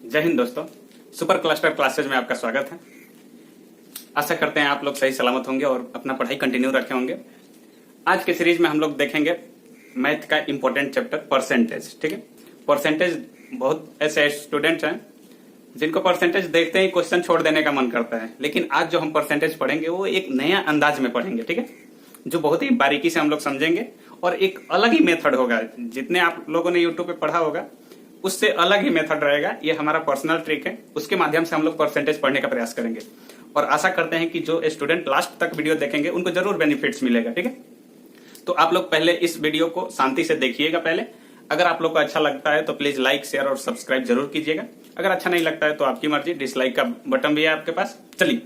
जय हिंद दोस्तों, super cluster classes में आपका स्वागत है। आशा करते हैं आप लोग सही सलामत होंगे और अपना पढ़ाई कंटिन्यू रखे होंगे। आज के सीरीज में हम लोग देखेंगे मैथ का इंपॉर्टेंट चैप्टर परसेंटेज। ठीक है, परसेंटेज बहुत ऐसे स्टूडेंट्स हैं जिनको परसेंटेज देखते ही क्वेश्चन छोड़ देने का मन करता है, लेकिन आज जो हम परसेंटेज पढ़ेंगे वो एक नया अंदाज में पढ़ेंगे। ठीक है, जो बहुत ही बारीकी से हम लोग समझेंगे और एक अलग ही मेथड होगा। जितने आप लोगों ने यूट्यूब पे पढ़ा होगा उससे अलग ही मेथड रहेगा। ये हमारा पर्सनल ट्रिक है, उसके माध्यम से हम लोग परसेंटेज पढ़ने का प्रयास करेंगे और आशा करते हैं कि जो स्टूडेंट लास्ट तक वीडियो देखेंगे उनको जरूर बेनिफिट्स मिलेगा। ठीक है, तो आप लोग पहले इस वीडियो को शांति से देखिएगा। पहले अगर आप लोग को अच्छा लगता है तो प्लीज लाइक, शेयर और सब्सक्राइब जरूर कीजिएगा। अगर अच्छा नहीं लगता है तो आपकी मर्जी, डिसलाइक का बटन भी है आपके पास। चलिए,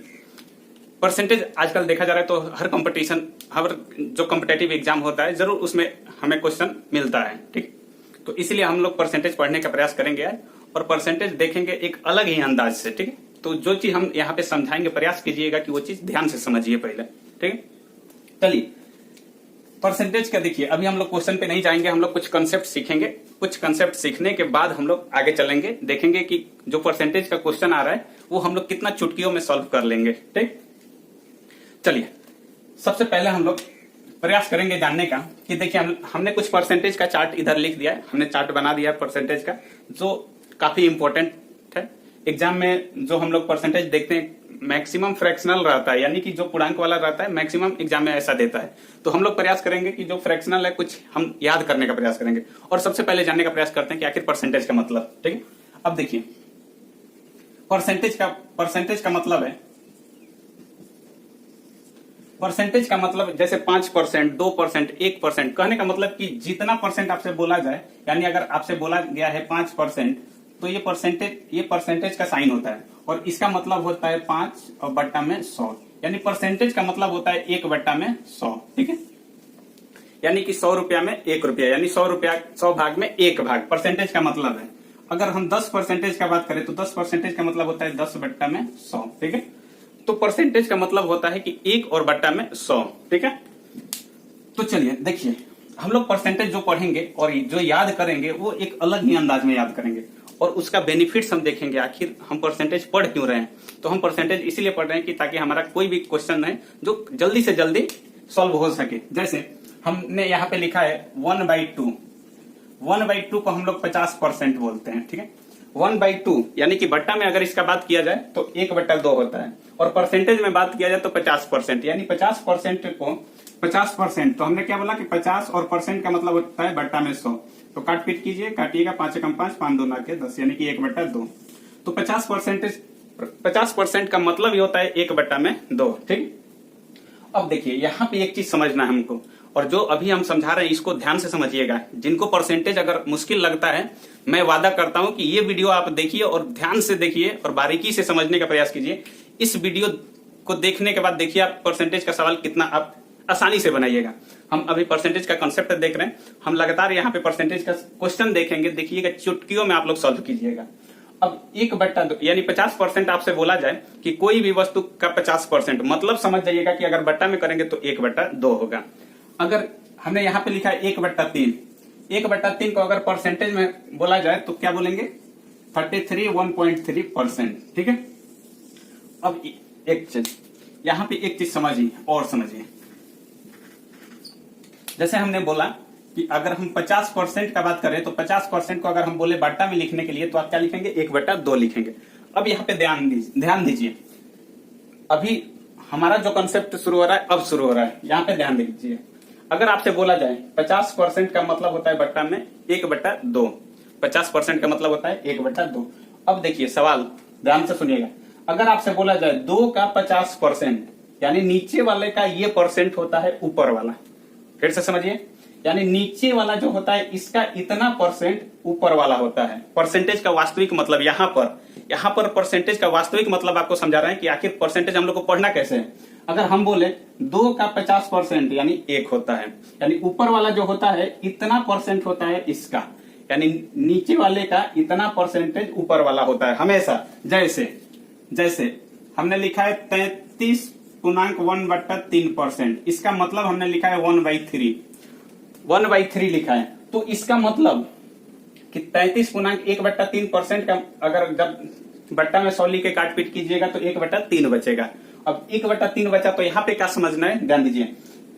परसेंटेज आजकल देखा जा रहा है तो हर कंपटीशन, हर जो कॉम्पिटेटिव एग्जाम होता है जरूर उसमें हमें क्वेश्चन मिलता है। ठीक, तो इसलिए हम लोग परसेंटेज पढ़ने का प्रयास करेंगे आज और परसेंटेज देखेंगे एक अलग ही अंदाज से। ठीक है, तो जो चीज हम यहाँ पे समझाएंगे प्रयास कीजिएगा कि वो चीज ध्यान से समझिए पहले। ठीक है, चलिए परसेंटेज का देखिए। अभी हम लोग क्वेश्चन पे नहीं जाएंगे, हम लोग कुछ कंसेप्ट सीखेंगे। कुछ कंसेप्ट सीखने के बाद हम लोग आगे चलेंगे, देखेंगे कि जो परसेंटेज का क्वेश्चन आ रहा है वो हम लोग कितना चुटकियों में सॉल्व कर लेंगे। ठीक, चलिए सबसे पहले हम लोग प्रयास करेंगे जानने का कि देखिए हमने कुछ परसेंटेज का चार्ट इधर लिख दिया है। हमने चार्ट बना दिया है परसेंटेज का, जो काफी इंपॉर्टेंट है। एग्जाम में जो हम लोग परसेंटेज देखते हैं मैक्सिमम फ्रैक्शनल रहता है, यानी कि जो पूर्णांक वाला रहता है मैक्सिमम एग्जाम में ऐसा देता है। तो हम लोग प्रयास करेंगे कि जो फ्रैक्शनल है कुछ हम याद करने का प्रयास करेंगे और सबसे पहले जानने का प्रयास करते हैं कि आखिर परसेंटेज का मतलब। ठीक है, अब देखिए परसेंटेज का मतलब है, परसेंटेज का मतलब जैसे 5%, 2%, 1%। कहने का मतलब कि जितना परसेंट आपसे बोला जाए, यानी अगर आपसे बोला गया है 5%, तो ये परसेंटेज का साइन होता है और इसका मतलब होता है 5 और बट्टा में 100। यानी परसेंटेज का मतलब होता है 1 बट्टा में 100। ठीक है, यानी कि 100 रुपया में 1 रुपया, यानी 100 भाग में 1 भाग परसेंटेज का मतलब है। अगर हम 10% का बात करें तो 10% का मतलब होता है 10 बट्टा में 100। ठीक है, तो परसेंटेज का मतलब होता है कि 1 और बट्टा में 100। ठीक है, तो चलिए देखिए हम लोग परसेंटेज जो पढ़ेंगे और जो याद करेंगे वो एक अलग ही अंदाज में याद करेंगे और उसका बेनिफिट्स हम देखेंगे। आखिर हम परसेंटेज पढ़ क्यों रहे हैं? तो हम परसेंटेज इसीलिए पढ़ रहे हैं कि ताकि हमारा कोई भी क्वेश्चन है जो जल्दी से जल्दी सॉल्व हो सके। जैसे हमने यहाँ पे लिखा है 1/2। 1/2 को हम लोग 50% बोलते हैं। ठीक है, 1/2 यानी कि बट्टा में अगर इसका बात किया जाए तो 1/2 होता है और परसेंटेज में बात किया जाए तो 50%, यानी 50% को 50%, तो हमने क्या बोला कि 50 और परसेंट का मतलब होता है बट्टा में 100। तो काट पीट कीजिए, काटिएगा 5 एकम 5, 5 दूना के 10, यानी कि 1/2। तो 50% का मतलब ही होता है 1/2। ठीक, अब देखिए यहाँ पे एक चीज समझना है हमको, और जो अभी हम समझा रहे हैं इसको ध्यान से समझिएगा। जिनको परसेंटेज अगर मुश्किल लगता है, मैं वादा करता हूं कि ये वीडियो आप देखिए और ध्यान से देखिए और बारीकी से समझने का प्रयास कीजिए। इस वीडियो को देखने के बाद देखिए आप परसेंटेज का सवाल कितना आप आसानी से बनाइएगा। हम अभी परसेंटेज का कंसेप्ट देख रहे हैं, हम लगातार यहाँ पे परसेंटेज का क्वेश्चन देखेंगे। देखिएगा चुटकियों में आप लोग सॉल्व कीजिएगा। अब 1/2 यानी 50% आपसे बोला जाए कि कोई भी वस्तु का 50%, मतलब समझ जाइएगा कि अगर बट्टा में करेंगे तो 1/2 होगा। अगर हमने यहाँ पे लिखा है 1/3, 1/3 को अगर परसेंटेज में बोला जाए तो क्या बोलेंगे? 1.3%। ठीक है, अब एक चीज यहाँ पे एक चीज समझिए और समझिए। जैसे हमने बोला कि अगर हम 50% का बात करें तो 50% को अगर हम बोले बट्टा में लिखने के लिए तो आप क्या लिखेंगे? 1/2 लिखेंगे। अब यहाँ पे ध्यान दीजिए, अभी हमारा जो कंसेप्ट शुरू हो रहा है अब शुरू हो रहा है। यहाँ पे ध्यान दीजिए, अगर आपसे बोला जाए 50% का मतलब होता है बट्टा में 1/2, 50% का मतलब होता है 1/2। अब देखिए सवाल ध्यान से सुनिएगा, अगर आपसे बोला जाए 2 का 50%, यानी नीचे वाले का ये परसेंट होता है ऊपर वाला। फिर से समझिए, यानी नीचे वाला जो होता है इसका इतना परसेंट ऊपर वाला होता है। परसेंटेज का वास्तविक मतलब यहाँ पर परसेंटेज का वास्तविक मतलब आपको समझा रहे हैं कि आखिर परसेंटेज हम लोग को पढ़ना कैसे है। अगर हम बोले 2 का 50% यानी 1 होता है, यानी ऊपर वाला जो होता है इतना परसेंट होता है इसका, यानी नीचे वाले का इतना परसेंटेज ऊपर वाला होता है हमेशा। जैसे हमने लिखा है 33.1/3%, इसका मतलब हमने लिखा है 1/3 लिखा है। तो इसका मतलब कि 33.1/3% का अगर जब बट्टा में 100 लिख के काट पीट कीजिएगा तो 1/3 बचेगा। अब 1/3 बचा तो यहाँ पे क्या समझना है, ध्यान दीजिए।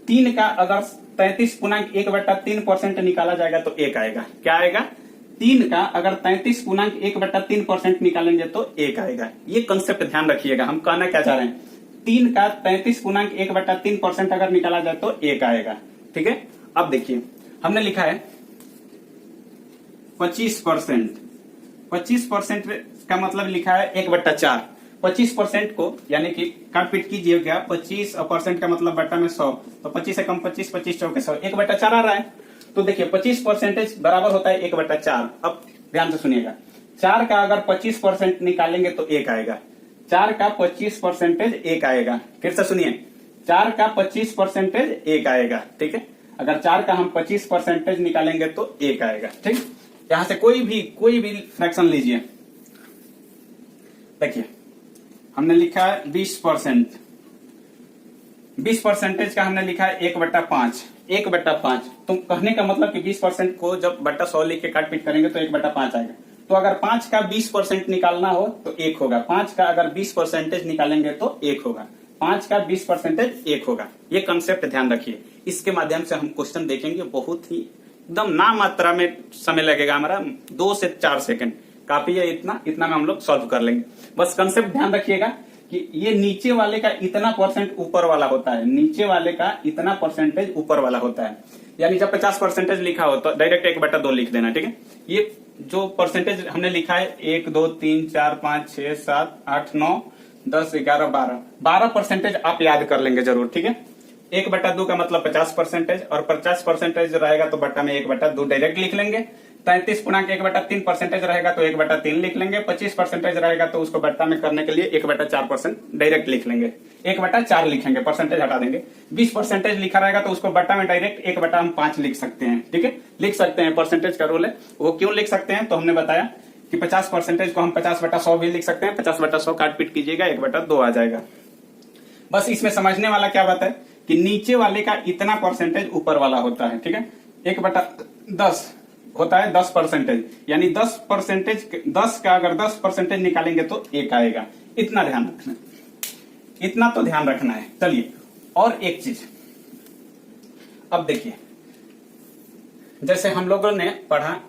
3 का अगर 33.1/3% निकाला जाएगा तो 1 आएगा। क्या आएगा? 3 का अगर 33.1/3% निकालेंगे तो 1 आएगा। ये कंसेप्ट ध्यान रखिएगा। हम कहना क्या चाह रहे हैं, 3 का 33.1/3% अगर निकाला जाए तो 1 आएगा। ठीक है, अब देखिए हमने लिखा है 25%। 25% का मतलब लिखा है 1/4। 25% को यानी कि काट पीट कीजिएगा, 25% का मतलब बट्टा में 100, तो 25 से कम 25, 25 चौके 100, 1/4 आ रहा है। तो देखिए 25% बराबर होता है 1/4। अब ध्यान से सुनिएगा, 4 का अगर 25% निकालेंगे तो 1 आएगा। 4 का 25% 1 आएगा। फिर से सुनिए, 4 का 25% 1 आएगा। ठीक है, अगर 4 का हम 25% निकालेंगे तो 1 आएगा। ठीक, यहां से कोई भी फ्रैक्शन लीजिए। देखिए हमने लिखा है 20%। 20% का हमने लिखा है 1/5। 1/5 तो कहने का मतलब कि 20% को जब बट्टा 100 लिख के काट पीट करेंगे तो 1/5 आएगा। तो अगर 5 का 20% निकालना हो तो 1 होगा। 5 का अगर 20% निकालेंगे तो 1 होगा। 5 का 20% 1 होगा। ये कंसेप्ट ध्यान रखिए। इसके माध्यम से हम क्वेश्चन देखेंगे, बहुत ही एकदम ना मात्रा में समय लगेगा हमारा, 2 से 4 सेकंड काफी है। इतना में हम लोग सॉल्व कर लेंगे। बस कंसेप्ट ध्यान रखिएगा कि ये नीचे वाले का इतना परसेंट ऊपर वाला होता है, नीचे वाले का इतना परसेंटेज ऊपर वाला होता है। यानी जब 50% लिखा हो तो डायरेक्ट 1/2 लिख देना। ठीक है, ये जो परसेंटेज हमने लिखा है 1 2 3 4 5 6 7 8 9 10 11 12% आप याद कर लेंगे जरूर। ठीक है, 1/2 का मतलब 50% और 50% रहेगा तो बट्टा में 1/2 डायरेक्ट लिख लेंगे। 33.1/3% रहेगा तो 1/3 लिख लेंगे। 25% रहेगा तो उसको बट्टा में करने के लिए 1/4% डायरेक्ट लिख लेंगे। 1/4 लिखेंगे, परसेंटेज हटा देंगे। 20% लिखा रहेगा तो उसको बट्टा में डायरेक्ट 1/5 लिख सकते हैं। ठीक है, लिख सकते हैं, परसेंटेज का रूल है। वो क्यों लिख सकते हैं तो हमने बताया कि 50% को हम 50/100 भी लिख सकते हैं। 50/100 काट पीट कीजिएगा, 1/2 आ जाएगा। बस इसमें समझने वाला क्या बात है कि नीचे वाले का इतना परसेंटेज ऊपर वाला होता है। ठीक है, 1/10 होता है 10%, यानी 10 का अगर 10% निकालेंगे तो 1 आएगा। इतना ध्यान रखना, इतना तो ध्यान रखना है। चलिए और एक चीज, अब देखिए जैसे हम लोगों ने पढ़ा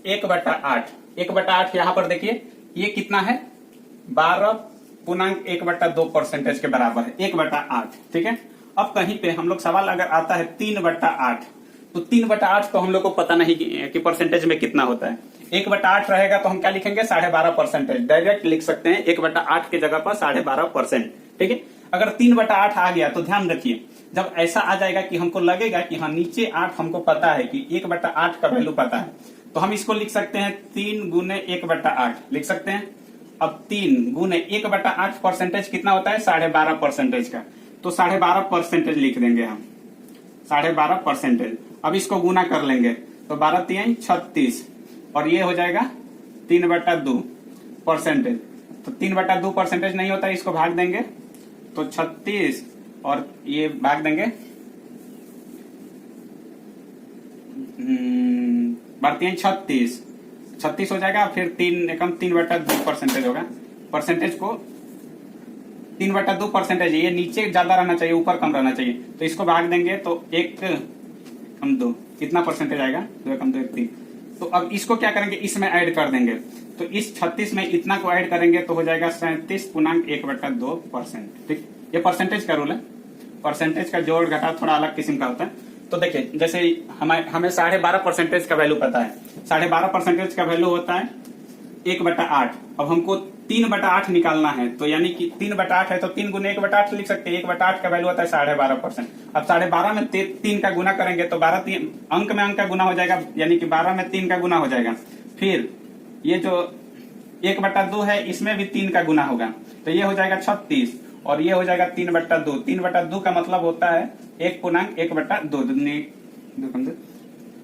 1/8। 1/8 यहां पर देखिए ये कितना है, 12.1/2% के बराबर है 1/8। ठीक है, अब कहीं पे हम लोग सवाल अगर आता है 3/8 तो 3/8 तो हम लोग को पता नहीं कि परसेंटेज में कितना होता है। 1/8 रहेगा तो हम क्या लिखेंगे, 12.5%। डायरेक्ट लिख सकते हैं 1/8 की जगह पर 12.5%। ठीक है, अगर 3/8 आ गया तो ध्यान रखिए, जब ऐसा आ जाएगा कि हमको लगेगा कि हाँ नीचे 8 हमको पता है कि 1/8 का वैल्यू पता है, तो हम इसको लिख सकते हैं 3 गुने 1/8 लिख सकते हैं। अब 3 गुने 1/8 परसेंटेज कितना होता है, 12.5% का, तो 12.5% लिख देंगे हम, 12.5%। अब इसको गुना कर लेंगे तो 12×3 = 36 और ये हो जाएगा 3/2%। तो 3/2% नहीं होता है, इसको भाग देंगे तो 36 और ये भाग देंगे 12×3 = 36 हो जाएगा। फिर 3/2% होगा। परसेंटेज को 3/2%, ये नीचे ज्यादा रहना चाहिए, ऊपर कम रहना चाहिए। तो इसको भाग देंगे तो 1 कम 2 कितना परसेंटेज आएगा, 2 कम 2 3। तो अब इसको क्या करेंगे, इसमें ऐड कर देंगे। तो इस 36 में इतना को ऐड करेंगे तो हो जाएगा 37.1/2%। ठीक, ये परसेंटेज का रूल है। परसेंटेज का जोड़ घटा थोड़ा अलग किस्म का होता है। तो देखिए जैसे हमें 12.5% का वैल्यू पता है। 12.5% का वैल्यू होता है 1/8। अब हमको 3/8 निकालना है, तो यानी कि 3/8 है तो 3 गुने 1/8 लिख सकते हैं। 1/8 का वैल्यू होता है 12.5%। अब 12.5 में 3 का गुना करेंगे तो 12 अंक में अंक का गुना हो जाएगा, यानी कि 12 में 3 का गुना हो जाएगा। फिर ये जो 1/2 है इसमें भी 3 का गुना होगा, तो ये हो जाएगा 36 और ये हो जाएगा 3/2। 3/2 का मतलब होता है 1/2।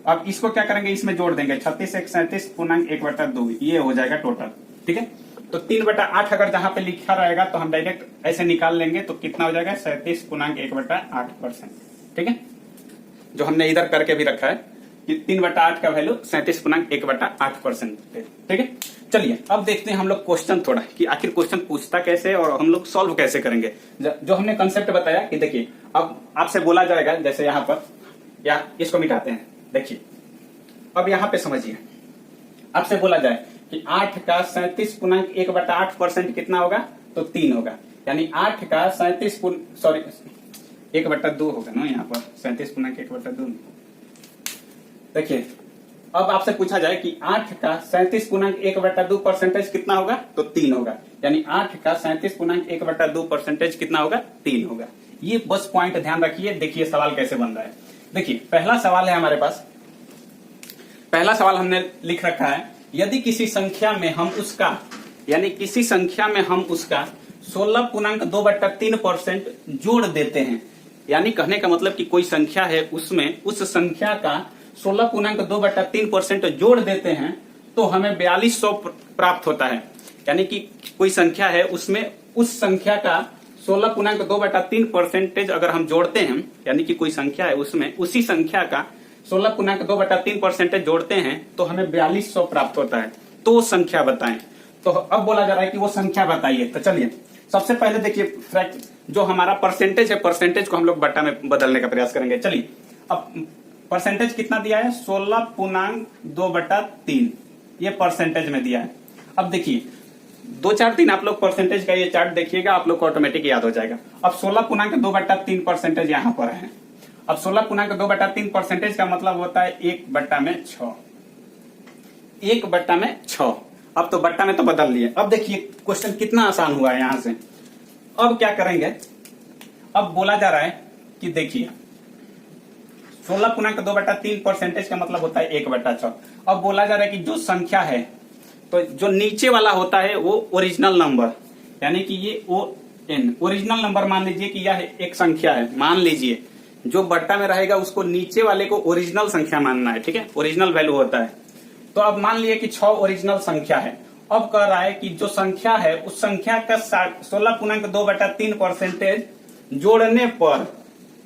अब इसको क्या करेंगे, इसमें जोड़ देंगे 36 1 37.1/2, ये हो जाएगा टोटल। ठीक है, तो 3/8 अगर जहां पे लिखा रहेगा तो हम डायरेक्ट ऐसे निकाल लेंगे तो कितना हो जाएगा, 37.1/8%। ठीक है, जो हमने इधर करके भी रखा है कि 3/8 का वैल्यू 37.1/8%। ठीक है, चलिए अब देखते हैं हम लोग क्वेश्चन थोड़ा कि आखिर क्वेश्चन पूछता कैसे है और हम लोग सॉल्व कैसे करेंगे। जो हमने कंसेप्ट बताया कि देखिए अब आपसे बोला जाएगा, जैसे यहाँ पर या इसको मिटाते हैं। देखिए अब यहाँ पे समझिए, आपसे बोला जाए कि 8 का 37.1/8% कितना होगा, तो 3 होगा। यानी 8 का 1/2 होगा ना, यहाँ पर 37.1/2। देखिए अब आपसे पूछा जाए कि 8 का 37.1/2% कितना होगा, तो 3 होगा। यानी 8 का 37.1/2% कितना होगा, 3 होगा। ये बस पॉइंट ध्यान रखिए। देखिए सवाल कैसे बन रहा है। देखिए पहला सवाल है हमारे पास, पहला सवाल हमने लिख रखा है, यदि किसी संख्या में हम उसका 16.2/3% जोड़ देते हैं। यानी कहने का मतलब कि कोई संख्या है, उसमें उस संख्या का 16.2/3% जोड़ देते हैं तो हमें 4200 प्राप्त होता है। यानी कि कोई संख्या है, उसमें उस संख्या का 16.2/3% अगर हम जोड़ते हैं, यानी कि कोई संख्या है उसमें उसी संख्या का 16.2/3% जोड़ते हैं तो हमें 4200 प्राप्त होता है। तो वो संख्या बताएं। तो अब बोला जा रहा है कि वो संख्या बताइए। तो चलिए सबसे पहले देखिए जो हमारा परसेंटेज है, परसेंटेज को हम लोग बट्टा में बदलने का प्रयास करेंगे। चलिए अब परसेंटेज कितना दिया है, 16.2/3 ये परसेंटेज में दिया है। अब देखिए 2 4 दिन आप लोग परसेंटेज का ये चार्ट देखिएगा, आप लोग को ऑटोमेटिक याद हो जाएगा। अब 16.2/3% यहाँ पर है। अब 16.2/3% का मतलब होता है 1/6। 1/6। अब तो बट्टा में तो बदल लिए। अब देखिए क्वेश्चन कितना आसान हुआ है यहां से। अब क्या करेंगे, अब बोला जा रहा है कि देखिए 16.2/3% का मतलब होता है 1/6। अब बोला जा रहा है कि जो संख्या है, तो जो नीचे वाला होता है वो ओरिजिनल नंबर, यानी कि ये ON ओरिजिनल नंबर मान लीजिए कि यह एक संख्या है। मान लीजिए जो बट्टा में रहेगा उसको नीचे वाले को ओरिजिनल संख्या मानना है। ठीक है, ओरिजिनल वैल्यू होता है। तो अब मान लिए कि 6 ओरिजिनल संख्या है। अब कह रहा है कि जो संख्या है उस संख्या का 16.2/3% जोड़ने पर,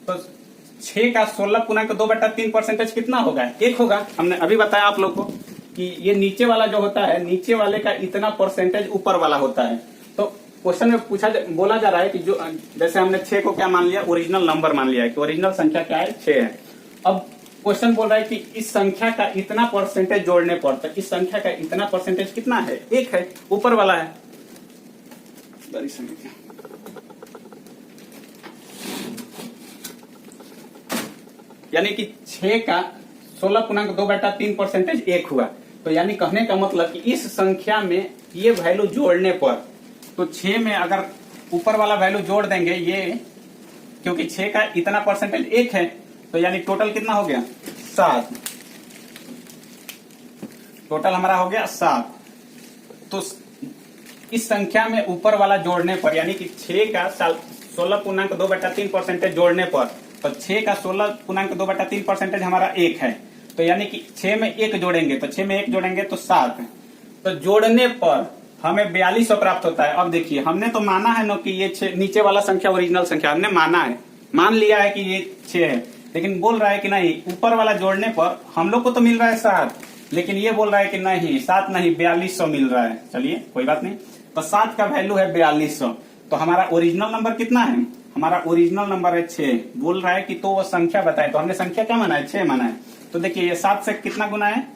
तो 6 का 16.2/3% कितना होगा, 1 होगा। हमने अभी बताया आप लोग को कि ये नीचे वाला जो होता है, नीचे वाले का इतना परसेंटेज ऊपर वाला होता है। तो क्वेश्चन में बोला जा रहा है कि जो, जैसे हमने 6 को क्या मान लिया, ओरिजिनल नंबर मान लिया है कि ओरिजिनल संख्या क्या है, 6 है। अब क्वेश्चन बोल रहा है कि इस संख्या का इतना परसेंटेज जोड़ने पर, तो इस संख्या का इतना परसेंटेज कितना है, 1 है, ऊपर वाला है। यानी कि 6 का 16.2/3% 1 हुआ। तो यानी कहने का मतलब कि इस संख्या में ये वैल्यू जोड़ने पर, तो 6 में अगर ऊपर वाला वैल्यू जोड़ देंगे ये, क्योंकि 6 का इतना परसेंटेज 1 है, तो यानी टोटल कितना हो गया, 7। टोटल हमारा हो गया 7। तो इस संख्या में ऊपर वाला जोड़ने पर, यानी कि 6 का 16.2/3% जोड़ने पर, तो 6 का 16.2/3% हमारा 1 है। तो यानी कि 6 में 1 जोड़ेंगे, तो 6 में 1 जोड़ेंगे तो 7। तो जोड़ने पर हमें 4200 प्राप्त होता है। अब देखिए हमने तो माना है ना कि ये 6 नीचे वाला संख्या ओरिजिनल संख्या, हमने माना है, मान लिया है कि ये 6 है। लेकिन बोल रहा है कि नहीं, ऊपर वाला जोड़ने पर हम लोग को तो मिल रहा है 7, लेकिन ये बोल रहा है कि नहीं 7 नहीं 4200 मिल रहा है। चलिए कोई बात नहीं, तो 7 का वैल्यू है 4200। तो हमारा ओरिजिनल नंबर कितना है, हमारा ओरिजिनल नंबर है 6। बोल रहा है कि तो वो संख्या बताए, तो हमने संख्या क्या माना है, 6 माना है। तो देखिए ये 7 से कितना गुना है,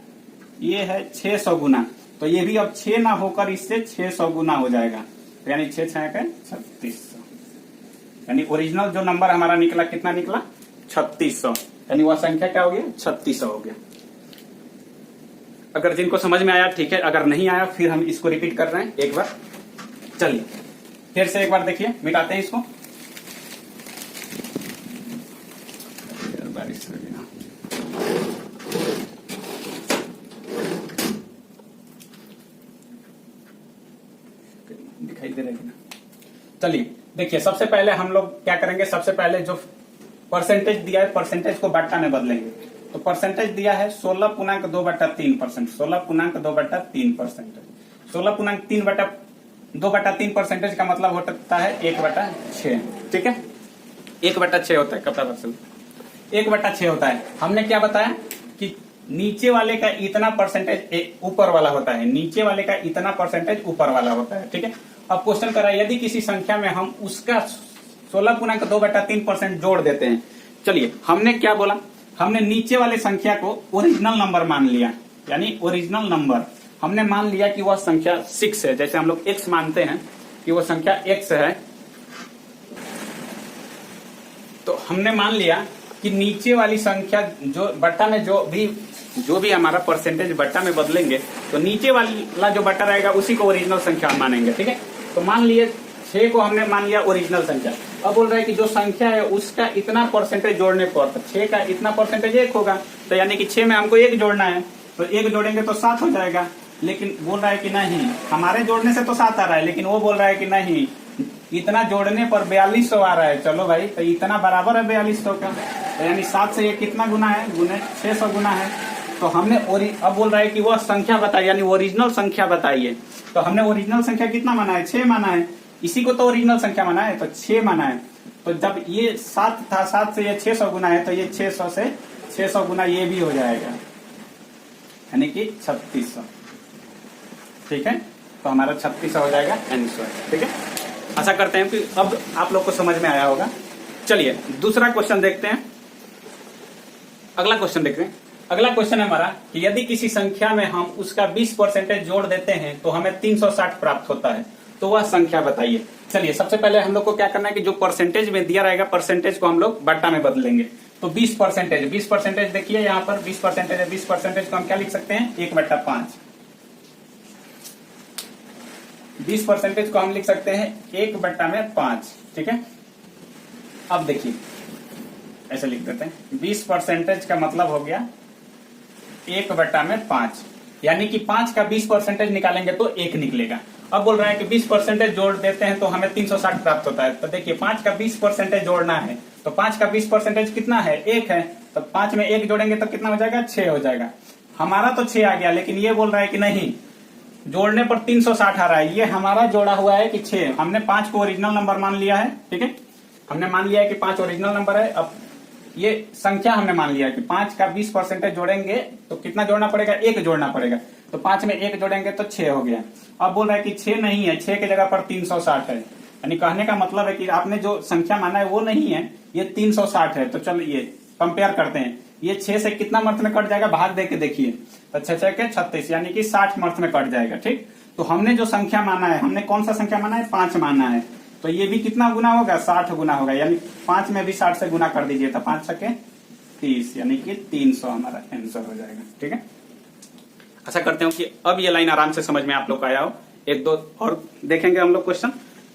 ये है 600 गुना। तो ये भी अब 6 ना होकर इससे 600 गुना हो जाएगा। तो यानी 6 6 का 3600, यानी ओरिजिनल जो नंबर हमारा निकला कितना निकला, 3600। यानी वह संख्या क्या हो गया, 3600 हो गया। अगर जिनको समझ में आया ठीक है, अगर नहीं आया फिर हम इसको रिपीट कर रहे हैं एक बार। चलिए फिर से एक बार देखिए, मिटाते हैं इसको। बारिश दिखाई दे रही है ना। चलिए देखिए सबसे पहले हम लोग क्या करेंगे, सबसे पहले जो परसेंटेज दिया है परसेंटेज को बट्टा में बदलेंगे। तो परसेंटेज दिया है 16.2/3%, 16.2/3%। 16.2/3% का मतलब होता है 1/6। ठीक है, 1/6 होता है, कपड़ा 1/6 होता है। हमने क्या बताया कि नीचे वाले का इतना परसेंटेज ऊपर वाला होता है, नीचे वाले का इतना परसेंटेज ऊपर वाला होता है। ठीक है, अब क्वेश्चन करा यदि किसी संख्या में हम उसका 16.2/3% जोड़ देते हैं। चलिए हमने क्या बोला, हमने नीचे वाले संख्या को ओरिजिनल नंबर मान लिया, यानी ओरिजिनल नंबर हमने मान लिया कि वह संख्या 6 है। जैसे हम लोग x मानते हैं कि वह संख्या x है, तो हमने मान लिया कि नीचे वाली संख्या जो बट्टा में जो भी हमारा परसेंटेज बट्टा में बदलेंगे, तो नीचे वाला जो बट्टा रहेगा उसी को ओरिजिनल संख्या मानेंगे। ठीक है, तो मान लिए 6 को हमने मान लिया ओरिजिनल संख्या। अब बोल रहा है कि जो संख्या है उसका इतना परसेंटेज जोड़ने पर, तो 6 का इतना परसेंटेज 1 होगा, तो यानी कि 6 में हमको 1 जोड़ना है, तो 1 जोड़ेंगे तो 7 हो जाएगा। लेकिन बोल रहा है कि नहीं, हमारे जोड़ने से तो 7 आ रहा है, लेकिन वो बोल रहा है कि नहीं, इतना जोड़ने पर 4200 आ रहा है। चलो भाई, तो इतना बराबर है 4200 का, तो यानी 7 से ये कितना गुना है, गुने 600 गुना है। तो हमने अब बोल रहा है कि वह संख्या बताइए, यानी ओरिजिनल संख्या बताइए। तो हमने ओरिजिनल संख्या कितना माना है, 6 माना है, इसी को तो ओरिजिनल संख्या माना है, तो 6 माना है। तो जब ये 7 था, 7 से ये 600 गुना है, तो ये 600 से 600 गुना ये भी हो जाएगा, यानी कि 3600। ठीक है, तो हमारा 3600 हो जाएगा आंसर। ठीक है, आशा करते हैं कि अब आप लोग को समझ में आया होगा। चलिए दूसरा क्वेश्चन देखते हैं, अगला क्वेश्चन देखते हैं। अगला क्वेश्चन है हमारा कि यदि किसी संख्या में हम उसका 20% जोड़ देते हैं तो हमें 360 प्राप्त होता है, तो वह संख्या बताइए। चलिए सबसे पहले हम लोग को क्या करना है कि जो परसेंटेज में दिया रहेगा, परसेंटेज को हम लोग बट्टा में बदलेंगे। तो 20% देखिए यहाँ पर 20% है, 20% को हम क्या लिख सकते हैं, 1/5। 20% को हम लिख सकते हैं 1/5। ठीक है, अब देखिए ऐसे लिख देते हैं, 20% का मतलब हो गया 1/5, यानी कि 5 का 20% निकालेंगे तो 1 निकलेगा। अब बोल रहा है कि 20% जोड़ देते हैं तो हमें 360 प्राप्त होता है। तो देखिए 5 का 20% जोड़ना है, तो 5 का 20% कितना है, 1 है, तो 5 में 1 जोड़ेंगे तो कितना हो जाएगा, 6 हो जाएगा। हमारा तो 6 आ गया, लेकिन ये बोल रहा है कि नहीं, जोड़ने पर 360 आ रहा है। ये हमारा जोड़ा हुआ है कि 6, हमने 5 को ओरिजिनल नंबर मान लिया है। ठीक है, हमने मान लिया है कि 5 ओरिजिनल नंबर है। अब ये संख्या हमने मान लिया कि 5 का 20% जोड़ेंगे तो कितना जोड़ना पड़ेगा, 1 जोड़ना पड़ेगा। तो 5 में 1 जोड़ेंगे तो 6 हो गया। अब बोल रहा है कि 6 नहीं है, 6 के जगह पर 360 है, यानी कहने का मतलब है कि आपने जो संख्या माना है वो नहीं है, ये 360 है। तो चलिए कंपेयर करते हैं, ये 6 से कितना मर्थ में कट जाएगा, भाग दे के देखिए, तो 6 के 36, यानी कि 60 मर्थ में कट जाएगा। ठीक, तो हमने जो संख्या माना है, हमने कौन सा संख्या माना है, 5 माना है, तो ये भी कितना गुना होगा, 60 गुना होगा, यानी 5 में भी 60 से गुना कर दीजिए, तो 5 छके 30, यानी कि 300 हमारा आंसर हो जाएगा। ठीक है, आशा करते हो कि अब ये लाइन आराम से समझ में आप लोग को आया हो। एक दो और देखेंगे हम लोग क्वेश्चन,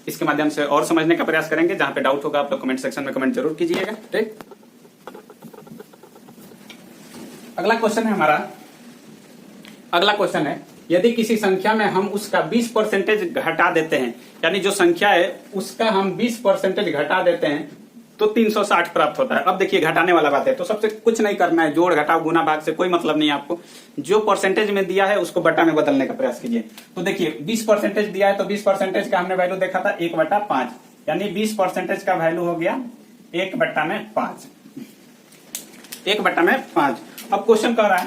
इसके माध्यम से और समझने का प्रयास करेंगे। जहां पे डाउट होगा आप लोग कमेंट सेक्शन में कमेंट जरूर कीजिएगा। ठीक, अगला क्वेश्चन है हमारा, अगला क्वेश्चन है यदि किसी संख्या में हम उसका 20% घटा देते हैं, यानी जो संख्या है उसका हम 20% घटा देते हैं तो 360 प्राप्त होता है। अब देखिए घटाने वाला बात है, तो सबसे कुछ नहीं करना है, जोड़ घटाव गुना भाग से कोई मतलब नहीं है आपको। जो परसेंटेज में दिया है उसको बट्टा में बदलने का प्रयास कीजिए। तो देखिए 20% दिया है, तो 20% का हमने वैल्यू देखा था 1/5, यानी 20% का वैल्यू हो गया 1/5, 1/5। अब क्वेश्चन कह रहा है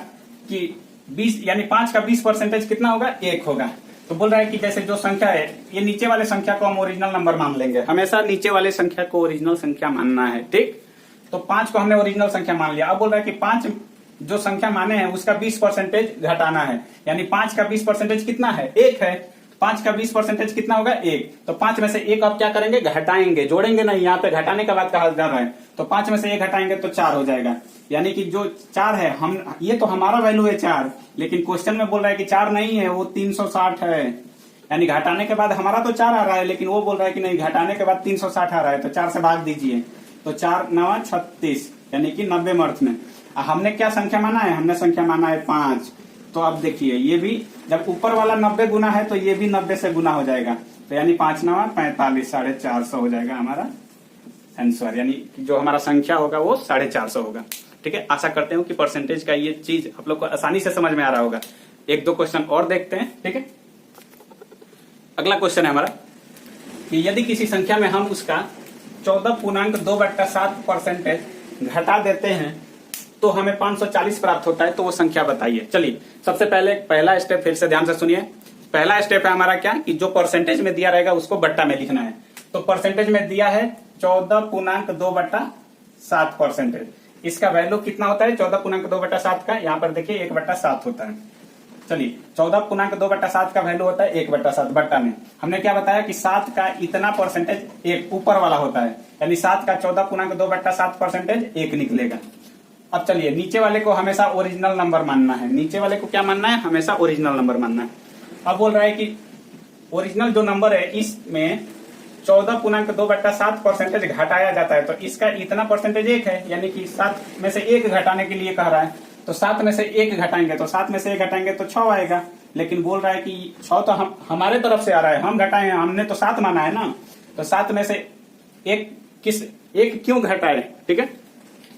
कि 20 यानी 5 का 20% कितना होगा, 1 होगा। तो बोल रहा है कि जैसे जो संख्या है, ये नीचे वाले संख्या को हम ओरिजिनल नंबर मान लेंगे, हमेशा नीचे वाले संख्या को ओरिजिनल संख्या मानना है। ठीक, तो 5 को हमने ओरिजिनल संख्या मान लिया। अब बोल रहा है कि 5 जो संख्या माने हैं उसका 20% घटाना है, यानी 5 का 20% कितना है, 1 है, 5 का 20% कितना होगा, 1। तो 5 में से 1 आप क्या करेंगे, घटाएंगे, जोड़ेंगे नहीं, यहाँ पे घटाने का बात कहा जा रहा है। तो 5 में से 1 घटाएंगे तो 4 हो जाएगा, यानी कि जो 4 है, हम ये तो हमारा वैल्यू है 4, लेकिन क्वेश्चन में बोल रहा है कि 4 नहीं है, वो 360 है, यानी घटाने के बाद हमारा तो 4 आ रहा है, लेकिन वो बोल रहा है कि नहीं, घटाने के बाद 360 आ रहा है, तो 4 से भाग दीजिए, तो 4 9 36, यानी कि 90 में अर्थ में। हमने क्या संख्या माना है, हमने संख्या माना है 5। तो अब देखिए ये भी जब ऊपर वाला 90 गुना है तो ये भी 90 से गुना हो जाएगा, तो यानी 5 9 45, 450 हो जाएगा हमारा आंसर, यानी जो हमारा संख्या होगा वो 450 होगा। ठीक है, आशा करते हूँ कि परसेंटेज का ये चीज आप लोग को आसानी से समझ में आ रहा होगा। एक दो क्वेश्चन और देखते हैं। ठीक है, अगला क्वेश्चन है हमारा कि यदि किसी संख्या में हम उसका 14.2/7% घटा देते हैं तो हमें 540 प्राप्त होता है, तो वो संख्या बताइए। चलिए सबसे पहले पहला स्टेप फिर से ध्यान से सुनिए। पहला स्टेप है हमारा क्या कि जो परसेंटेज में दिया रहेगा उसको बट्टा में लिखना है। तो परसेंटेज में दिया है 14.2/7%। इसका वैल्यू कितना होता है 14.2/7 का, यहाँ पर देखिए 1/7 होता है। चलिए 14.2/7 का वैल्यू होता है 1/7 बट्टा में। हमने क्या बताया कि 7 का इतना परसेंटेज एक ऊपर वाला होता है, यानी 7 का 14.2/7% 1 निकलेगा। अब चलिए नीचे वाले को हमेशा ओरिजिनल नंबर मानना है। नीचे वाले को क्या मानना है, हमेशा ओरिजिनल नंबर मानना है। अब बोल रहा है कि ओरिजिनल जो नंबर है इसमें 14.2/7% घटाया जाता है, तो इसका इतना परसेंटेज 1 है, यानी कि 7 में से 1 घटाने के लिए कह रहा है। तो 7 में से 1 घटाएंगे तो 7 में से 1 घटाएंगे तो 6 आएगा, लेकिन बोल रहा है कि 6 तो हमारे तरफ से आ रहा है, हम घटाए हैं, हमने तो 7 माना है ना। तो 7 में से 1 क्यों घटाए, ठीक है,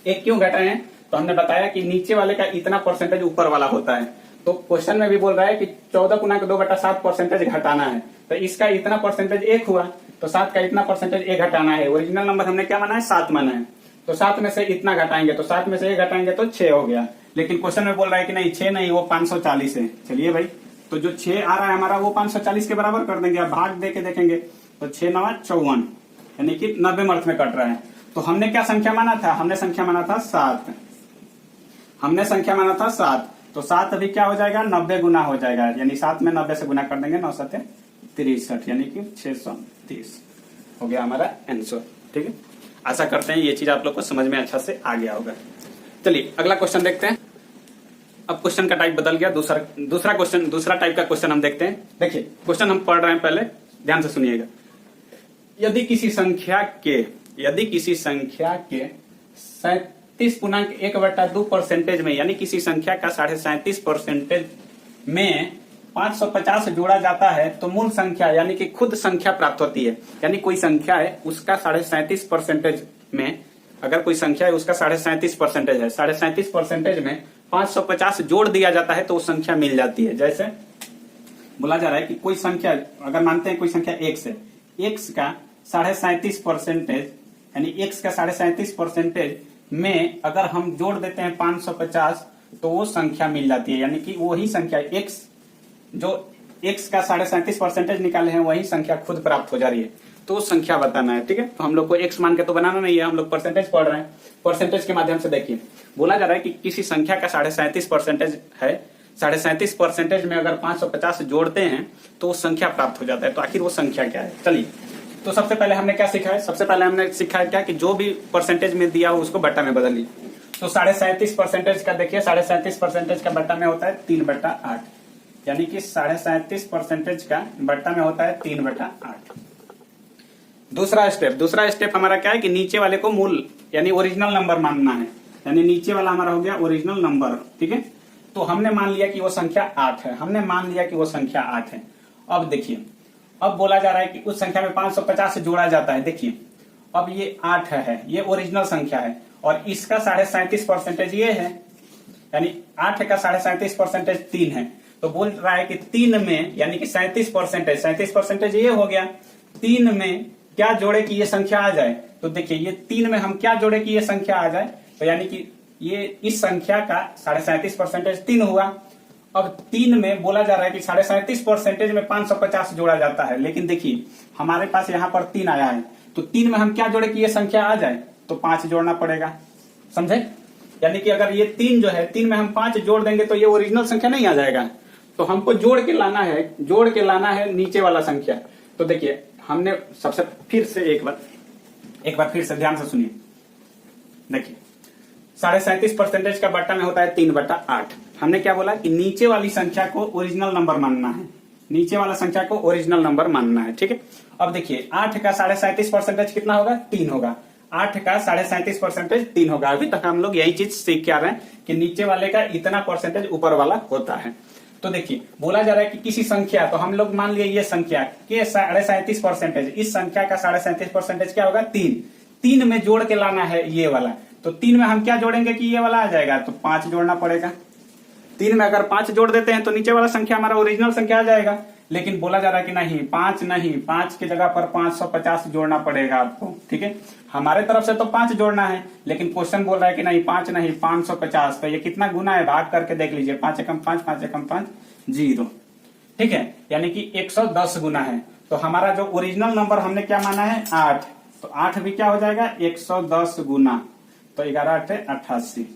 1 क्यों घटाए हैं, तो हमने बताया कि नीचे वाले का इतना परसेंटेज ऊपर वाला होता है। तो क्वेश्चन में भी बोल रहा है कि 14.2/7% घटाना है, तो इसका इतना परसेंटेज 1 हुआ, तो 7 का इतना परसेंटेज 1 घटाना है। ओरिजिनल नंबर हमने क्या माना है 7 माना है, तो 7 में से इतना घटाएंगे, तो 7 में से 1 घटाएंगे तो 6 हो गया। लेकिन क्वेश्चन में बोल रहा है कि नहीं 6 नहीं, वो 540 है। चलिए भाई, तो जो 6 आ रहा है हमारा वो 540 के बराबर कर देंगे। अब भाग दे के देखेंगे तो 6 9 54, यानी कि 90 अर्थ में कट रहा है। तो हमने क्या संख्या माना था, हमने संख्या माना था 7, हमने संख्या माना था 7। तो 7 अभी क्या हो जाएगा 90 गुना हो जाएगा, यानी 7 में 90 से गुना कर देंगे, 9 7 63, यानी कि 630 हो गया हमारा आंसर। ठीक है, आशा करते हैं ये चीज आप लोग को समझ में अच्छा से आ गया होगा। चलिए अगला क्वेश्चन देखते हैं। अब क्वेश्चन का टाइप बदल गया, दूसरा क्वेश्चन, दूसरा टाइप का क्वेश्चन हम देखते हैं। देखिए क्वेश्चन हम पढ़ रहे हैं, पहले ध्यान से सुनिएगा। यदि किसी संख्या के 37.1/2% में, यानी किसी संख्या का 37.5% में 550 जोड़ा जाता है, तो मूल संख्या यानी कि खुद संख्या प्राप्त होती है। यानी कोई संख्या है उसका 37.5% में, अगर कोई संख्या है उसका 37.5% है, 37.5% में 550 जोड़ दिया जाता है तो वो संख्या मिल जाती है। जैसे बोला जा रहा है कि कोई संख्या, अगर मानते हैं कोई संख्या x है, x का 37.5% यानी x का 37.5% में अगर हम जोड़ देते हैं 550 तो वो संख्या मिल जाती है। यानी कि वही संख्या x, जो x का 37.5% निकाले हैं वही संख्या खुद प्राप्त हो जा रही है, तो संख्या बताना है। ठीक है, तो हम लोग को x मान के तो बनाना नहीं है, हम लोग परसेंटेज पढ़ रहे हैं। परसेंटेज के माध्यम से देखिए, बोला जा रहा है कि किसी संख्या का 37.5% है, 37.5% में अगर 550 जोड़ते हैं तो वो संख्या प्राप्त हो जाता है। तो आखिर वो संख्या क्या है, चलिए। तो सबसे पहले हमने क्या सीखा है, सबसे पहले हमने सीखा है क्या कि जो भी परसेंटेज में दिया हो उसको बट्टा में बदलिए। तो 37.5% का देखिए, 37.5% का बट्टा में होता है 3/8, यानी कि 37.5% का बट्टा में होता है 3/8। दूसरा स्टेप हमारा क्या है कि नीचे वाले को मूल यानी ओरिजिनल नंबर मानना है, यानी नीचे वाला हमारा हो गया ओरिजिनल नंबर। ठीक है, तो हमने मान लिया कि वो संख्या 8 है, हमने मान लिया कि वो संख्या 8 है। अब देखिए, अब बोला जा रहा है कि उस संख्या में 550 से जोड़ा जाता है। देखिए अब ये 8 है, ये ओरिजिनल संख्या है, और इसका 37.5% ये है, यानी 8 का 37.5% 3 है। तो बोल रहा है कि 3 में, यानी कि 37% ये हो गया, 3 में क्या जोड़े कि ये संख्या आ जाए। तो देखिए ये 3 में हम क्या जोड़े कि ये संख्या आ जाए, तो यानी कि ये इस संख्या का 37.5% 3 हुआ। अब 3 में बोला जा रहा है कि 37.5% में 550 जोड़ा जाता है, लेकिन देखिए हमारे पास यहाँ पर 3 आया है, तो 3 में हम क्या जोड़े कि ये संख्या आ जाए, तो 5 जोड़ना पड़ेगा, समझे। यानी कि अगर ये 3 जो है, 3 में हम 5 जोड़ देंगे तो ये ओरिजिनल संख्या नहीं आ जाएगा, तो हमको जोड़ के लाना है नीचे वाला संख्या। तो देखिए हमने सबसे फिर से एक बार फिर से ध्यान से सुनिए। देखिए 37.5% का बट्टा में होता है 3/8। हमने क्या बोला कि नीचे वाली संख्या को ओरिजिनल नंबर मानना है, नीचे वाला संख्या को ओरिजिनल नंबर मानना है। ठीक है, अब देखिए 8 का 37.5% कितना होगा, 3 होगा। 8 का 37.5% 3 होगा। अभी तक हम लोग यही चीज सीख के आ रहे हैं कि नीचे वाले का इतना परसेंटेज ऊपर वाला होता है। तो देखिए बोला जा रहा है कि किसी संख्या, तो हम लोग मान लिए ये संख्या के 37.5%, इस संख्या का 37.5% क्या होगा 3 में जोड़ के लाना है ये वाला। तो 3 में हम क्या जोड़ेंगे कि ये वाला आ जाएगा, तो 5 जोड़ना पड़ेगा। 3 में अगर 5 जोड़ देते हैं तो नीचे वाला संख्या हमारा ओरिजिनल संख्या आ जाएगा, लेकिन बोला जा रहा है कि नहीं 5 नहीं, 5 की जगह पर 550 जोड़ना पड़ेगा आपको। ठीक है, हमारे तरफ से तो 5 जोड़ना है, लेकिन क्वेश्चन बोल रहा है कि नहीं 5 नहीं 550। तो ये कितना गुना है, भाग करके देख लीजिए। 5 एकम 5, 5 एकम 5 0। ठीक है, यानी कि 110 गुना है। तो हमारा जो ओरिजिनल नंबर हमने क्या माना है 8, तो 8 भी क्या हो जाएगा 110 गुना। तो 11 8 88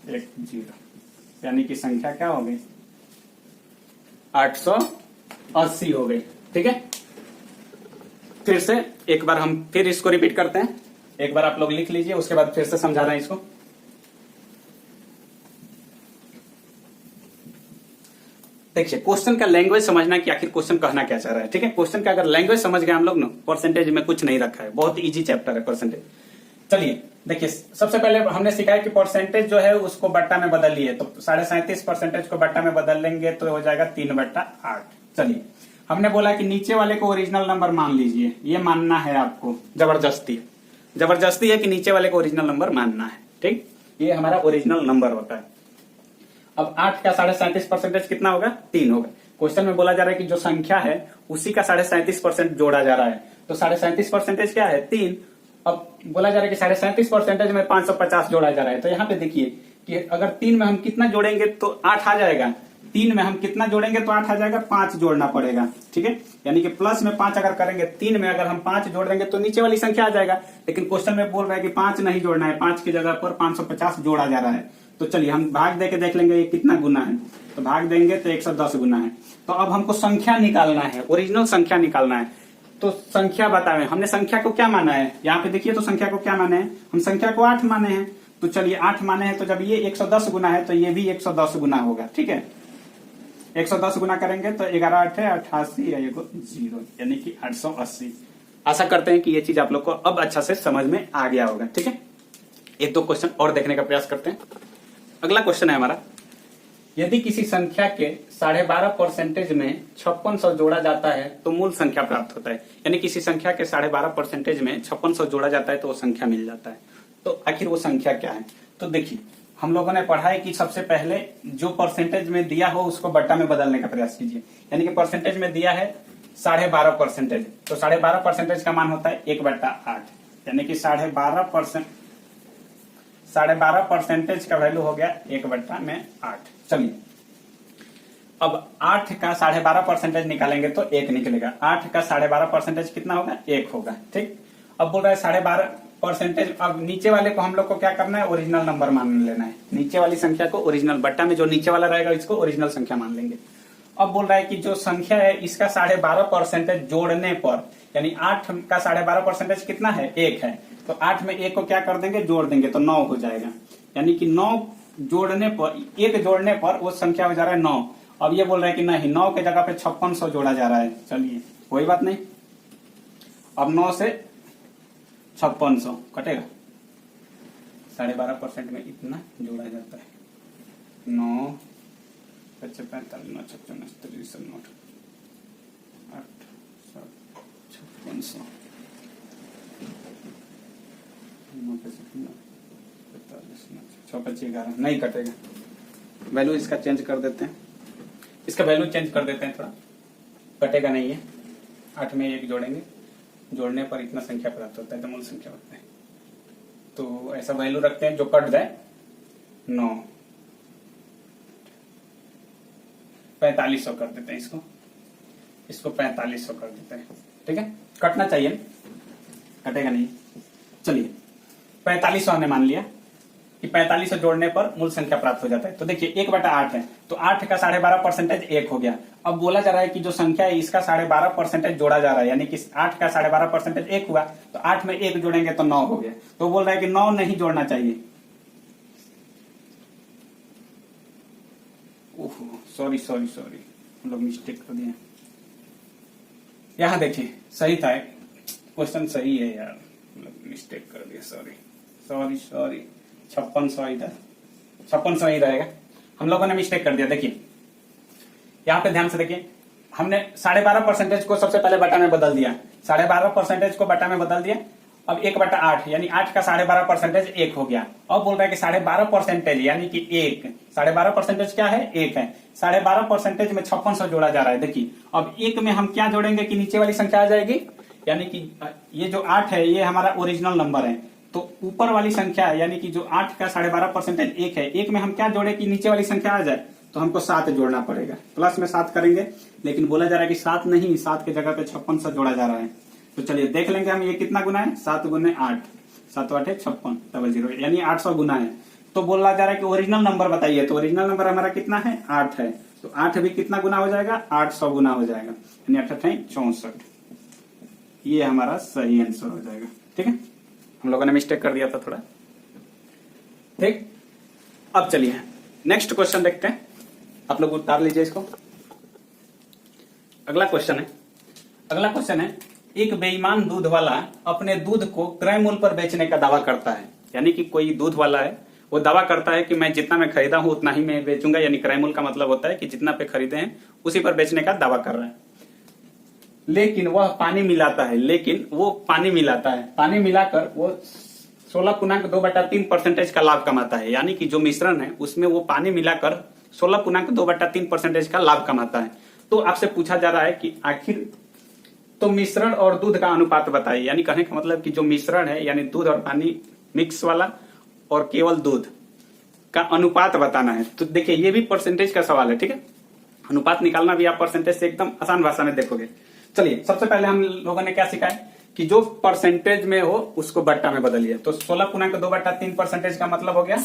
1 0, यानी कि संख्या क्या हो गई 880 हो गई। ठीक है, फिर से एक बार हम फिर इसको रिपीट करते हैं। एक बार आप लोग लिख लीजिए, उसके बाद फिर से समझा रहे हैं इसको। देखिए क्वेश्चन का लैंग्वेज समझना कि आखिर क्वेश्चन कहना क्या चाह रहा है। ठीक है, क्वेश्चन का अगर लैंग्वेज समझ गए हम लोग ना, परसेंटेज में कुछ नहीं रखा है, बहुत इजी चैप्टर है परसेंटेज। चलिए देखिए, सबसे पहले हमने सीखा है कि परसेंटेज जो है उसको बट्टा में बदल लिए, तो 37.5% को बट्टा में बदल लेंगे तो हो जाएगा 3/8। चलिए, हमने बोला कि नीचे वाले को ओरिजिनल नंबर मान लीजिए, ये मानना है आपको, जबरदस्ती है कि नीचे वाले को ओरिजिनल नंबर मानना है। ठीक, ये हमारा ओरिजिनल नंबर होता है। अब 8 का 37.5% कितना होगा 3 होगा। क्वेश्चन में बोला जा रहा है कि जो संख्या है उसी का 37.5% जोड़ा जा रहा है, तो 37.5% क्या है 3। अब बोला जा रहा है कि 37.5% में 550 जोड़ा जा रहा है, तो यहाँ पे देखिए कि अगर 3 में हम कितना जोड़ेंगे तो 8 आ जाएगा। 3 में हम कितना जोड़ेंगे तो 8 आ जाएगा, 5 जोड़ना पड़ेगा। ठीक है, यानी कि प्लस में 5 अगर करेंगे, 3 में अगर हम 5 जोड़ देंगे तो नीचे वाली संख्या आ जाएगा। लेकिन क्वेश्चन में बोल रहा है कि 5 नहीं जोड़ना है, 5 की जगह पर 550 जोड़ा जा रहा है। तो चलिए हम भाग दे के देख लेंगे ये कितना गुना है, तो भाग देंगे तो 110 गुना है। तो अब हमको संख्या निकालना है, ओरिजिनल संख्या निकालना है। तो संख्या बताएं, हमने संख्या को क्या माना है, यहाँ पे देखिए तो संख्या को क्या माने हैं, हम संख्या को 8 माने हैं। तो चलिए 8 माने हैं, तो जब ये 110 गुना है तो ये भी 110 गुना होगा। ठीक है, 110 गुना करेंगे तो 11 8 88 या 0, यानी कि 880। आशा करते हैं कि ये चीज आप लोग को अब अच्छा से समझ में आ गया होगा। ठीक है, एक दो क्वेश्चन और देखने का प्रयास करते हैं। अगला क्वेश्चन है हमारा, यदि किसी संख्या के 12.5% में 5600 जोड़ा जाता है तो मूल संख्या प्राप्त होता है। यानी किसी संख्या के 12.5% में 5600 जोड़ा जाता है तो वो संख्या मिल जाता है। तो आखिर वो संख्या क्या है, तो देखिए हम लोगों ने पढ़ा है कि सबसे पहले जो परसेंटेज में दिया हो उसको बट्टा में बदलने का प्रयास कीजिए। यानी कि परसेंटेज में दिया है 12.5%, तो 12.5% का मान होता है 1/8, यानी कि 12.5% का वैल्यू हो गया 1/8। चलिए अब 8 का 12.5% निकालेंगे तो 1 निकलेगा। 8 का 12.5% कितना होगा 1 होगा। ठीक, अब बोल रहा है 12.5%। अब नीचे वाले को हम लोग को क्या करना है, ओरिजिनल नंबर मान लेना है। नीचे वाली संख्या को ओरिजिनल, बट्टा में जो नीचे वाला रहेगा इसको ओरिजिनल संख्या मान लेंगे। अब बोल रहा है कि जो संख्या है इसका 12.5% जोड़ने पर, यानी 8 का 12.5% कितना है 1 है, तो 8 में 1 को क्या कर देंगे जोड़ देंगे तो 9 हो जाएगा। यानी कि 9 जोड़ने पर, 1 जोड़ने पर वो संख्या हो जा रहा है 9। अब ये बोल रहा है कि नहीं 9 के जगह पे 5600 जोड़ा जा रहा है। चलिए कोई बात नहीं, अब 9 से 5600 कटेगा, 12.5% में इतना जोड़ा जाता है। 9 45 9 56 9 8 5600 11 नहीं कटेगा। वैल्यू इसका चेंज कर देते हैं, इसका वैल्यू चेंज कर देते हैं थोड़ा, कटेगा नहीं है। 8 में 1 जोड़ेंगे, जोड़ने पर इतना संख्या प्राप्त होता है तो मूल संख्या होता है। तो ऐसा वैल्यू रखते हैं जो कट जाए 9, 4500 कर देते हैं इसको 4500 कर देते हैं। ठीक है, कटना चाहिए, कटेगा नहीं। चलिए 4500 हमने मान लिया कि 4500 जोड़ने पर मूल संख्या प्राप्त हो जाता है। तो देखिए 1/8 है, तो 8 का 12.5% 1 हो गया। अब बोला जा रहा है कि जो संख्या है इसका 12.5% जोड़ा जा रहा है, यानी कि 8 का 12.5% 1 हुआ, तो 8 में 1 जोड़ेंगे तो 9 हो गया। तो बोल रहा है कि 9 नहीं जोड़ना चाहिए। सॉरी हम लोग मिस्टेक कर दिए। यहाँ देखिए सही था, क्वेश्चन सही है यार, मिस्टेक कर दिया, सॉरी 5600 इधर 5600 ही रहेगा, हम लोगों ने मिस्टेक कर दिया। देखिए यहाँ पे ध्यान से देखिए, हमने 12.5% को सबसे पहले बटा में बदल दिया, 12.5% को बटा में बदल दिया अब 1/8 यानी 8 का 12.5% 1 हो गया। अब बोल रहा है कि 12.5% यानी कि 1, 12.5% क्या है? 1 है। 12.5% में 5600 जोड़ा जा रहा है। देखिए अब 1 में हम क्या जोड़ेंगे कि नीचे वाली संख्या आ जाएगी, यानी कि ये जो 8 है ये हमारा ओरिजिनल नंबर है, तो ऊपर वाली संख्या है यानी कि जो 8 का 12.5% 1 है, 1 में हम क्या जोड़े कि नीचे वाली संख्या आ जाए, तो हमको 7 जोड़ना पड़ेगा। प्लस में 7 करेंगे, लेकिन बोला जा रहा है कि 7 नहीं, 7 की जगह पे 5600 जोड़ा जा रहा है। तो चलिए देख लेंगे हम ये कितना गुना है। 7 गुने 8, 7 8 56 00 यानी 800 गुना है। तो बोला जा रहा है कि ओरिजिनल नंबर बताइए, तो ओरिजिनल नंबर हमारा कितना है? 8 है। तो 8 भी कितना गुना हो जाएगा? 800 गुना हो जाएगा, यानी 8 64। ये हमारा सही आंसर हो जाएगा। ठीक है, हम लोगों ने मिस्टेक कर दिया था थोड़ा। ठीक, अब चलिए नेक्स्ट क्वेश्चन देखते हैं। आप लोग उतार लीजिए इसको। अगला क्वेश्चन है एक बेईमान दूध वाला अपने दूध को क्रय मूल्य पर बेचने का दावा करता है। यानी कि कोई दूध वाला है, वो दावा करता है कि मैं जितना मैं खरीदा हूं उतना ही मैं बेचूंगा, यानी क्रय मूल्य का मतलब होता है कि जितना पे खरीदे हैं उसी पर बेचने का दावा कर रहा है। लेकिन वह पानी मिलाता है, पानी मिलाकर वो 16.2/3% का लाभ कमाता है। यानी कि जो मिश्रण है उसमें वो पानी मिलाकर 16.2/3% का लाभ कमाता है। तो आपसे पूछा जा रहा है कि आखिर तो मिश्रण और दूध का अनुपात बताइए। यानी कहने का मतलब कि जो मिश्रण है यानी दूध और पानी मिक्स वाला और केवल दूध का अनुपात बताना है। तो देखिए ये भी परसेंटेज का सवाल है। ठीक है, अनुपात निकालना भी आप परसेंटेज से एकदम आसान भाषा में देखोगे। चलिए सबसे पहले हम लोगों ने क्या सीखा है कि जो परसेंटेज में हो उसको बट्टा में बदलिए। तो 16.2/3% का मतलब हो गया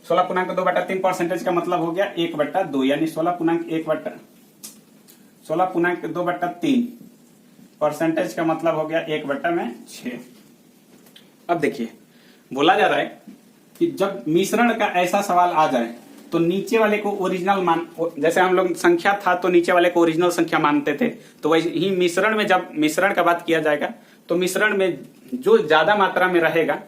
16.2/3% का मतलब हो गया 1/2, यानी 16.2/3% का मतलब हो गया 1/6। अब देखिए बोला जा रहा है कि जब मिश्रण का ऐसा सवाल आ जाए तो नीचे वाले को ओरिजिनल मान, जैसे हम लोग संख्या था तो नीचे वाले को ओरिजिनल संख्या मानते थे, तो वही ही मिश्रण में जब मिश्रण का बात किया जाएगा तो मिश्रण में जो ज्यादा मात्रा में रहेगा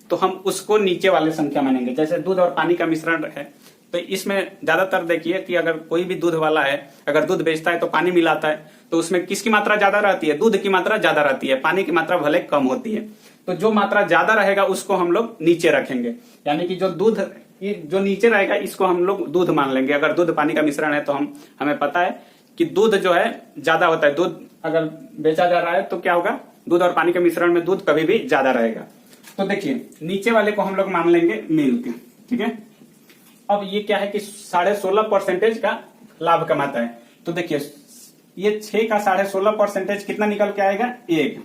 तो हम उसको नीचे वाले संख्या मानेंगे। जैसे दूध और पानी का मिश्रण है तो इसमें ज्यादातर देखिए कि अगर कोई भी दूध वाला है, अगर दूध बेचता है तो पानी मिलाता है, तो उसमें किसकी मात्रा ज्यादा रहती है? दूध की मात्रा ज्यादा रहती है, पानी की मात्रा भले कम होती है। तो जो मात्रा ज्यादा रहेगा उसको हम लोग नीचे रखेंगे, यानी कि जो दूध जो नीचे रहेगा इसको हम लोग दूध मान लेंगे। अगर दूध पानी का मिश्रण है तो हमें पता है कि दूध जो है ज्यादा होता है। दूध अगर बेचा जा रहा है तो क्या होगा? दूध और पानी के मिश्रण में दूध कभी भी ज्यादा रहेगा। तो देखिए नीचे वाले को हम लोग मान लेंगे मिल्क। ठीक है, अब ये क्या है कि 16.5% का लाभ कमाता है। तो देखिए ये 6 का 16.5% कितना निकल के आएगा? 1,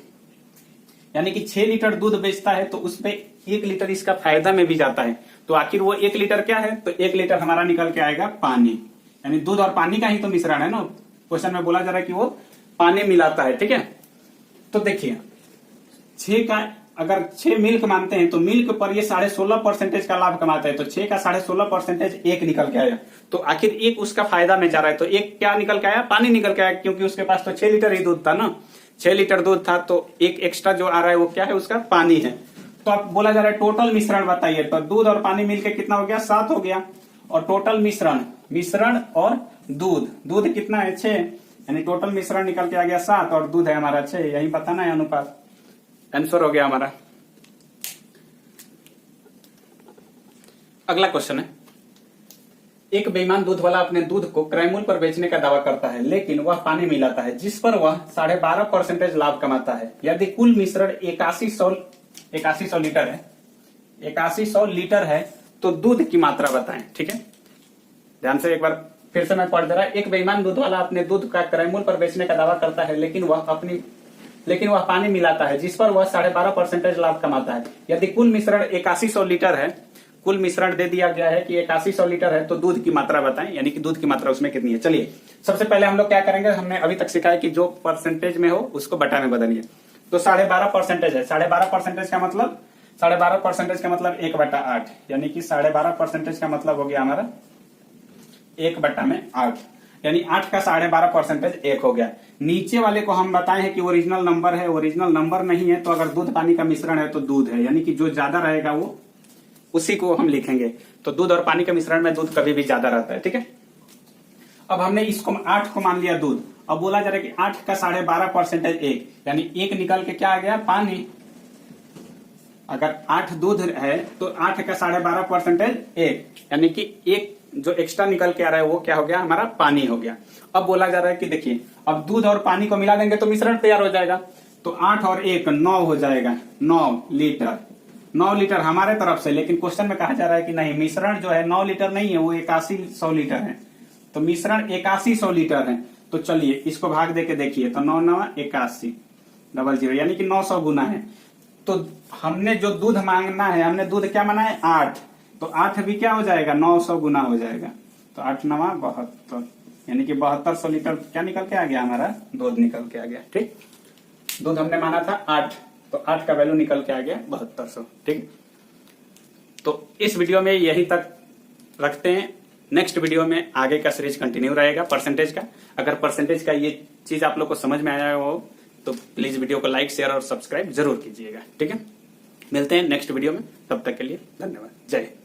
यानी कि 6 लीटर दूध बेचता है तो उसपे 1 लीटर इसका फायदा में भी जाता है। तो आखिर वो 1 लीटर क्या है? तो 1 लीटर हमारा निकल के आएगा पानी, यानी दूध और पानी का ही तो मिश्रण है ना। क्वेश्चन में बोला जा रहा है कि वो पानी मिलाता है। ठीक है, तो देखिए 6 का अगर 6 मिल्क मानते हैं तो मिल्क पर ये 16.5% का लाभ कमाता है। तो 6 का 16.5% 1 निकल के आया। तो आखिर 1 उसका फायदा में जा रहा है, तो 1 क्या निकल के आया? पानी निकल के आया, क्योंकि उसके पास तो 6 लीटर ही दूध था ना। 6 लीटर दूध था तो 1 एक्स्ट्रा जो आ रहा है वो क्या है? उसका पानी है। तो अब बोला जा रहा है टोटल मिश्रण बताइए। तो दूध और पानी मिलके कितना हो गया? 7 हो गया। और टोटल मिश्रण और दूध कितना है? 6, यानी टोटल मिश्रण निकल के आ गया 7 और दूध है हमारा 6। यही बताना है अनुपात। आंसर हो गया हमारा। अगला क्वेश्चन है एक बेईमान दूध वाला अपने दूध को क्रय मूल्य पर बेचने का दावा करता है, लेकिन वह पानी मिलाता है जिस पर वह 12.5% लाभ कमाता है। यदि कुल मिश्रण 8100 लीटर है, 8100 लीटर है तो दूध की मात्रा बताएं। ठीक है, ध्यान से एक बार फिर से मैं पढ़ दे रहा। एक बेईमान दूध वाला अपने दूध का क्रय मूल्य पर बेचने का दावा करता है, लेकिन वह पानी मिलाता है जिस पर वह 12.5% लाभ कमाता है। यदि कुल मिश्रण 8100 लीटर है, कुल मिश्रण दे दिया गया है कि 8100 लीटर है, तो दूध की मात्रा बताएं, यानी कि दूध की मात्रा उसमें कितनी है। चलिए सबसे पहले हम लोग क्या करेंगे, हमने अभी तक सीखा है कि जो परसेंटेज में हो उसको बटा में बदलिए। तो 12.5% है, 12.5% का मतलब 12.5% का मतलब 1/8, यानी कि 12.5% का मतलब हो गया हमारा 1/8, यानी 8 का 12.5% 1 हो गया। नीचे वाले को हम बताए हैं कि ओरिजिनल नंबर है, ओरिजिनल नंबर नहीं है तो अगर दूध पानी का मिश्रण है तो दूध है, यानी कि जो ज्यादा रहेगा वो उसी को हम लिखेंगे। तो दूध और पानी के मिश्रण में दूध कभी भी ज्यादा रहता है। ठीक है, अब हमने इसको 8 को मान लिया दूध। अब बोला जा रहा है कि 8 का 12.5% 1, यानी 1 निकल के क्या आ गया? पानी। अगर 8 दूध है तो 8 का 12.5% 1, यानी कि एक जो एक्स्ट्रा निकल के आ रहा है वो क्या हो गया, हमारा पानी हो गया। अब बोला जा रहा है कि देखिए अब दूध और पानी को मिला देंगे तो मिश्रण तैयार हो जाएगा। तो 8 और 1 9 हो जाएगा, 9 लीटर। 9 लीटर हमारे तरफ से, लेकिन क्वेश्चन में कहा जा रहा है कि नहीं, मिश्रण जो है 9 लीटर नहीं है, वो 8100 लीटर है। तो मिश्रण 8100 लीटर है। तो चलिए इसको भाग दे के देखिए, तो 9 9 81 00, यानी कि 900 गुना है। तो हमने जो दूध मांगना है, हमने दूध क्या माना है 8, तो 8 भी क्या हो जाएगा 900 गुना हो जाएगा। तो 8 9 72, यानी कि 7200 लीटर क्या निकल के आ गया, हमारा दूध निकल के आ गया। ठीक, दूध हमने माना था 8, तो 8 का वैल्यू निकल के आ गया 7200। ठीक, तो इस वीडियो में यही तक रखते हैं। नेक्स्ट वीडियो में आगे का सीरीज कंटिन्यू रहेगा परसेंटेज का। अगर परसेंटेज का ये चीज आप लोग को समझ में आया हो तो प्लीज वीडियो को लाइक शेयर और सब्सक्राइब जरूर कीजिएगा। ठीक है, मिलते हैं नेक्स्ट वीडियो में, तब तक के लिए धन्यवाद, जय हिंद।